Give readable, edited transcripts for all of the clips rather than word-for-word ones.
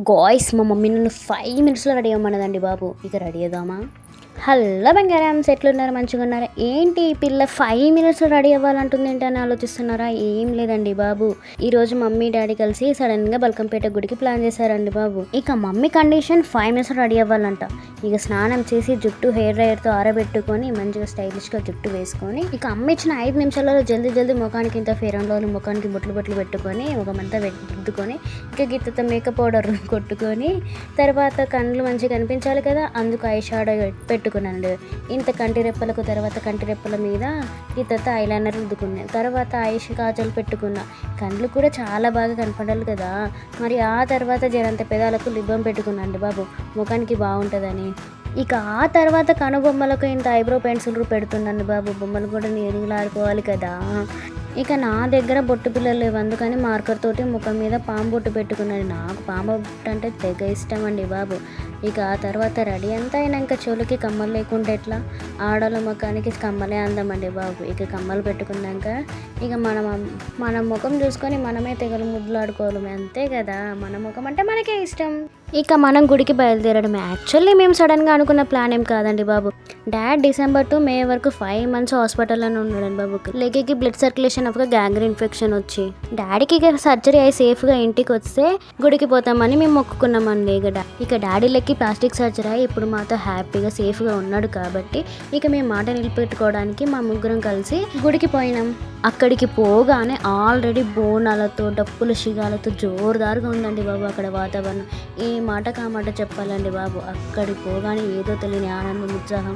Guys మా mummy నన్ను 5 మినిట్స్లో రెడీ అవ్వమన్నదండి బాబు. ఇక రెడీ అవుదామా? హలో బంగారమ్స్, ఎట్లున్నారు? మంచిగా ఉన్నారా? ఏంటి ఈ పిల్ల 5 మినిట్స్లో రెడీ అవ్వాలంటుంది ఏంటి అని ఆలోచిస్తున్నారా? ఏం లేదండి బాబు, ఈరోజు మమ్మీ డాడీ కలిసి సడన్గా బల్కంపేట గుడికి ప్లాన్ చేశారండి బాబు. ఇక మమ్మీ కండిషన్ 5 మినిట్స్లో రెడీ అవ్వాలంట. ఇక స్నానం చేసి జుట్టు హెయిర్ డ్రైయర్తో ఆరబెట్టుకొని మంచిగా స్టైలిష్గా జుట్టు వేసుకొని ఇక అమ్మ ఇచ్చిన 5 నిమిషాలలో జల్దీ ముఖానికి ఇంత ఫేర్ అండ్ లవ్లీ ముఖానికి బొట్లు పెట్టుకొని ముఖమంతా రుద్దుకొని ఇక గిత్తతో మేకప్ పౌడర్ కొట్టుకొని తర్వాత కళ్ళు మంచిగా కనిపించాలి కదా, అందుకు ఐ షాడో పెట్టుకున్నాను. ఇంత కంటి రెప్పలకు తర్వాత కంటి రెప్పల మీద గిత్తతో ఐలైనర్ రుద్దుకున్నాను. తర్వాత ఐష్ కాజల్ పెట్టుకున్నా. కళ్ళు కూడా చాలా బాగా కనపడాలి కదా, మరి ఆ తర్వాత జరంత పెదాలకు లిబ్బం పెట్టుకున్నాను బాబు, ముఖానికి బాగుంటుందని. ఇక ఆ తర్వాత కనుబొమ్మలకు ఇంత ఐబ్రో పెన్సిల్ పెడుతున్నాను బాబు, బొమ్మలు కూడా నీరులాడుకోవాలి కదా. ఇక నా దగ్గర బొట్టు పిల్లలు లేవు, అందుకని మార్కర్ తోటి ముఖం మీద పాము బొట్టు పెట్టుకున్నాను. నాకు పాము బొట్టు అంటే తెగ ఇష్టం అండి బాబు. ఇక ఆ తర్వాత రెడీ అంతా అయినాక చెవులకి కమ్మలు లేకుంటే ఎట్లా, ఆడల ముఖానికి కమ్మలే అందమండి బాబు. ఇక కమ్మలు పెట్టుకున్నాక ఇక మన ముఖం చూసుకొని మనమే తెగలు ముద్దులాడుకోవాలి, అంతే కదా, మన ముఖం అంటే మనకే ఇష్టం. ఇక మనం గుడికి బయలుదేరడమే. యాక్చువల్లీ మేము సడన్గా అనుకున్న ప్లాన్ ఏం కాదండి బాబు. డాడ్ డిసెంబర్ టు మే వరకు 5 months హాస్పిటల్లోనే ఉన్నాడండి బాబు. లెగ్కి బ్లడ్ సర్క్యులేషన్ అవ్వక గ్యాంగ్రీన్ ఇన్ఫెక్షన్ వచ్చి డాడీకి ఇక సర్జరీ అయ్యి సేఫ్గా ఇంటికి వస్తే గుడికి పోతామని మేము మొక్కుకున్నామండి. ఇక డాడీ లెక్కి ప్లాస్టిక్ సర్జరీ అయ్యి ఇప్పుడు మాతో హ్యాపీగా సేఫ్గా ఉన్నాడు కాబట్టి ఇక మేము మాట నిలబెట్టుకోవడానికి మా ముగ్గురం కలిసి గుడికి పోయినాం. అక్కడికి పోగానే ఆల్రెడీ బోనాలతో డప్పుల శిగాలతో జోరుదారుగా ఉందండి బాబు అక్కడ వాతావరణం. ఏ మాటకు ఆ మాట చెప్పాలండి బాబు. అక్కడికి పోగానే ఏదో తెలియని ఆనందం, ఉత్సాహం.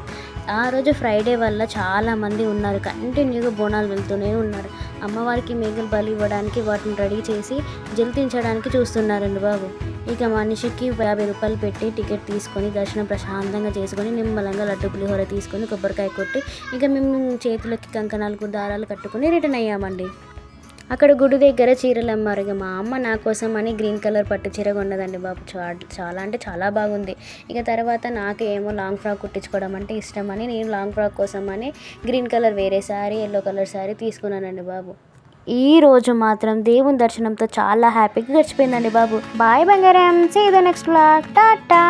ఆ రోజు ఫ్రైడే వల్ల చాలామంది ఉన్నారు, కంటిన్యూగా బోనాలు వెళ్తూనే ఉన్నారు. అమ్మవారికి మేకలు బలి ఇవ్వడానికి వాటిని రెడీ చేసి జల్తించడానికి చూస్తున్నారండి బాబు. ఇక మనిషికి 50 రూపాయలు పెట్టి టికెట్ తీసుకొని దర్శనం ప్రశాంతంగా చేసుకొని నిమ్మలంగా లడ్డు పులిహోర తీసుకొని కొబ్బరికాయ కొట్టి ఇక మేము చేతులకి కంకణాలకు దారాలు కట్టుకొని రిటర్న్ అయ్యామండి. అక్కడ గుడి దగ్గర చీరలు అమ్మారు. ఇక మా అమ్మ నా కోసం అని గ్రీన్ కలర్ పట్టు చీర కొన్నదండి బాబు. చాలా అంటే చాలా బాగుంది. ఇక తర్వాత నాకు ఏమో లాంగ్ ఫ్రాక్ కుట్టించుకోవడం అంటే ఇష్టం అని నేను లాంగ్ ఫ్రాక్ కోసం అని గ్రీన్ కలర్ వేరే శారీ, ఎల్లో కలర్ శారీ తీసుకున్నానండి బాబు. ఈ రోజు మాత్రం దేవుని దర్శనంతో చాలా హ్యాపీగా గడిచిపోయిందండి బాబు. బాయ్ బంగారం, see you the next vlog, Tata.